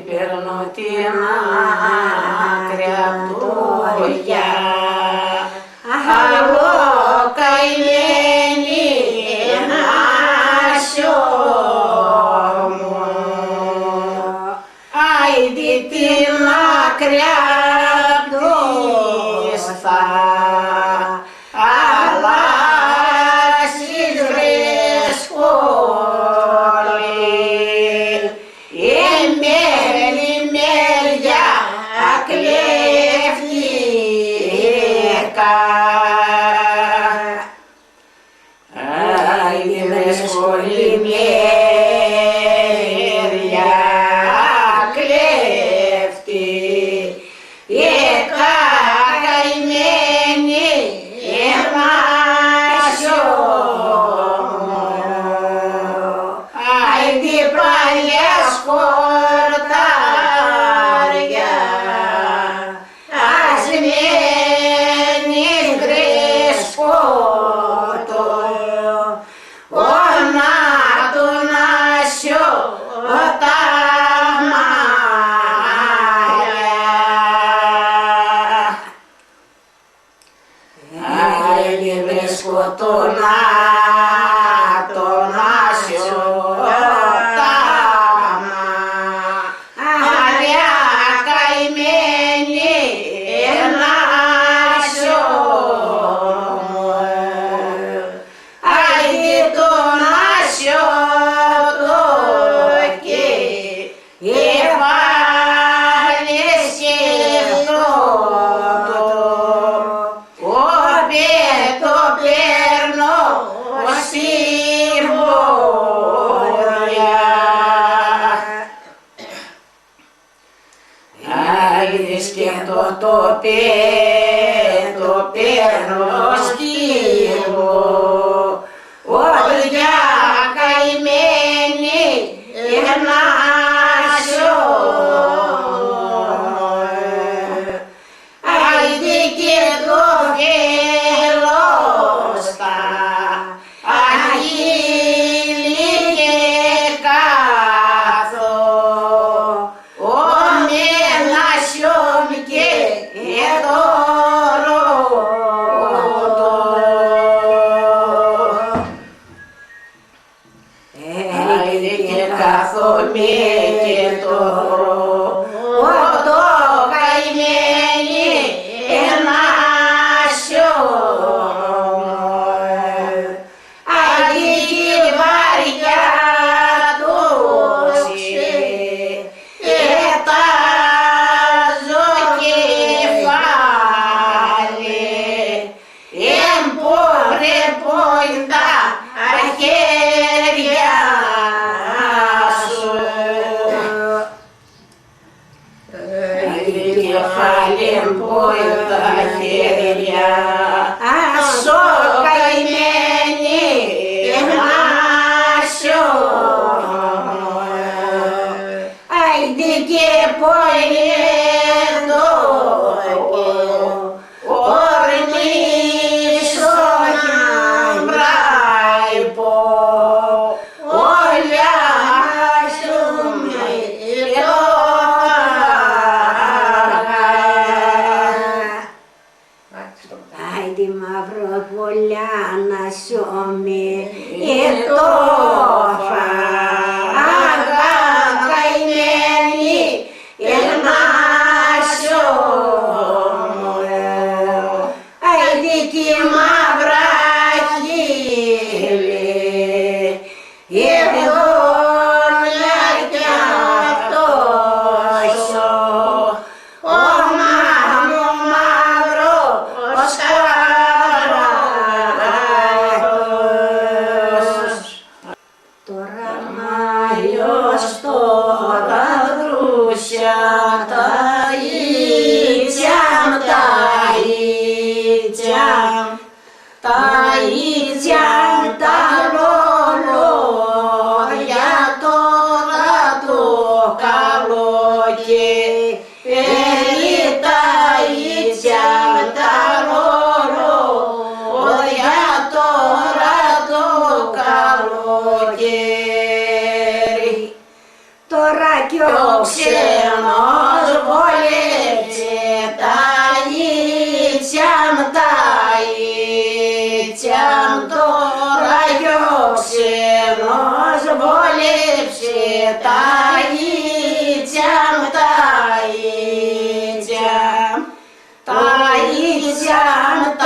περνώ την άκρη απ' του χωριά. Αλλό καημένη Νάσιο μου, άιντι την άκρη απ' της θάλασσης βρίσκολη, εμέλη μεριά κλέφτηκα. Άιντι βρίσκολη μεριά κλέφτηκα, καημένη Νάσιο μου, άιντι παλιά σκοτάρια, ασμένης γρέσκοτο, ονά του Νάσιο τα μάλια. Άιντι βρίσκω τον Νάσιο τα μάλια, καημένη Νάσιο μου, άιντι τον Νάσιο το κεφάλι σκεφτότο, το παίρνω στην πορεία. Άιντι σκεφτώ το παίρνω στην πορεία, καημένη Νάσιο μου, άιντι και το φέλος στα αγγείλει και κάθω, με Νάσιο και το ρωτώ. Άιντι και κάθομαι και το ρωτώ, καημένη Νάσιο μου, άιντι και βαριά τόση ετάζω κεφάλι, εμπορευόντα χέρια σου. Άιντι κεφάλι εμπορευόντα χέρια σου, καημένη Νάσιο μου, άιντι και πολέτο ορνήσω να μπράιπω, όλα σου με άιντι μαύρο πολλά Νάσιο με ετώφα, καημένη Νάσιο μου, άιντι και μαύρα χείλη, ευδόνια κι αυτός ο μαύρος καράγος. Τώρα μαλλιός τώρα δρούσια τα ίτσιαμ, τα λολόγια τώρα το καλοκαίρι, τα ίτσιαμ, τα λολόγια τώρα το καλοκαίρι. τώρα κι ο ξένος βολεύει τα ίτσια τώρα κι ο ξένος βολεύει τα ίτσια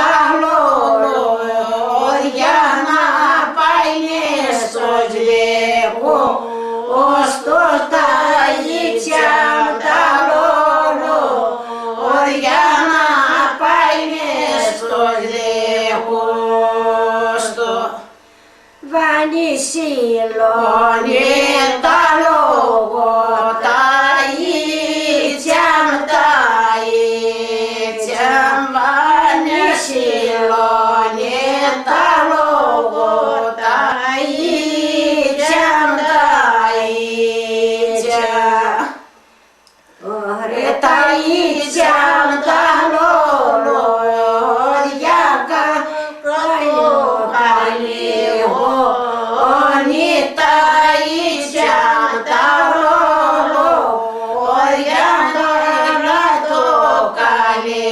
τα λόγια να πάει στο σβέκο ωστόσο τα ίτσια τα λόγια να πάει στο σβέκο βάνει σιλώνει τα λόγο τα ίτσια βάνει σιλώνει τα λόγο τα ίτσια Ωραία τα ίτσια τα λόγια καλή τα ίτσια τα λόγια το καλή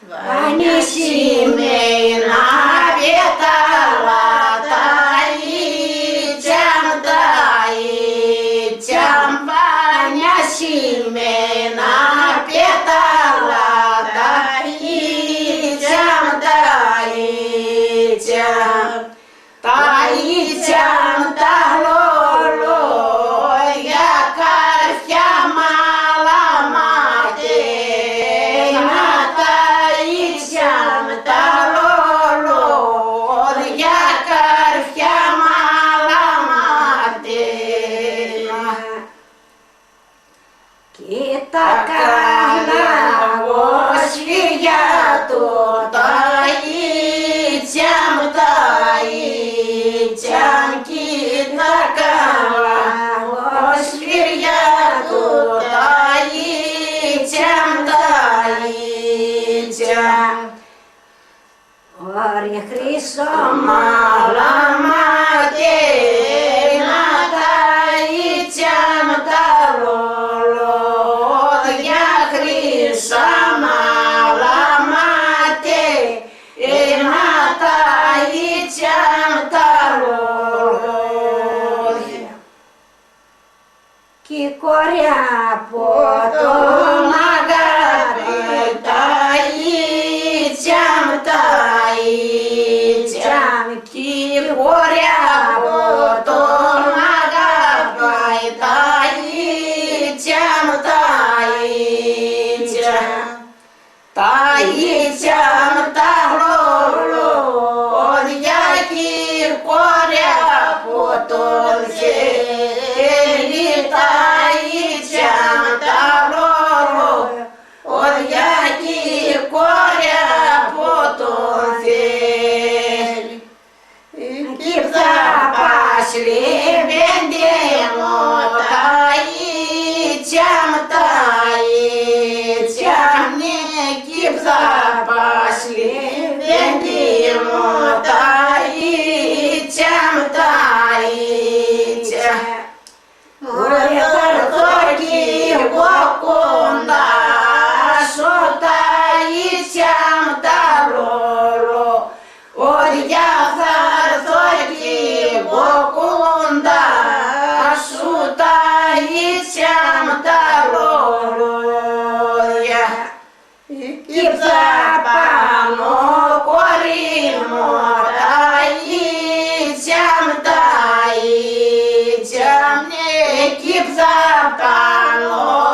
βάνει σημαίνα πέταλα τα ίτσια βάνει σημαίνα πέταλα τα ίτσια τα λόγια καρφιά μαλαματένα τα ίτσια τα λόγια καρφιά μαλαματένα κοίτα καλά σφυριά του τα ίτσια κοίτα καλά σφυριά του τα ίτσια Ωραία χρυσό μαλαματένα τα ίτσια τα λόγια χρυσά μαλαματένα τα ίτσια τα λόγια κι η κοριά από τον αγάπη τα ίτσια κι η κοριά από τον αγάπη τα ίτσια τα λόγια κι η κοριά από τον θέλει τα ίτσια τα λόγια κι η κοριά από τον θέλει κι θα πας λεβέντε μου τα ίτσια κι θα πας λεβέντε μου τα ίτσια Ωραία θα έρθω κι εγώ κοντά σου τα ίτσια τα λόγια θα έρθω κι εγώ κοντά σου τα ίτσια τα λόγια κι θα πάνω κορί μου τα ίτσια κι θα πάνω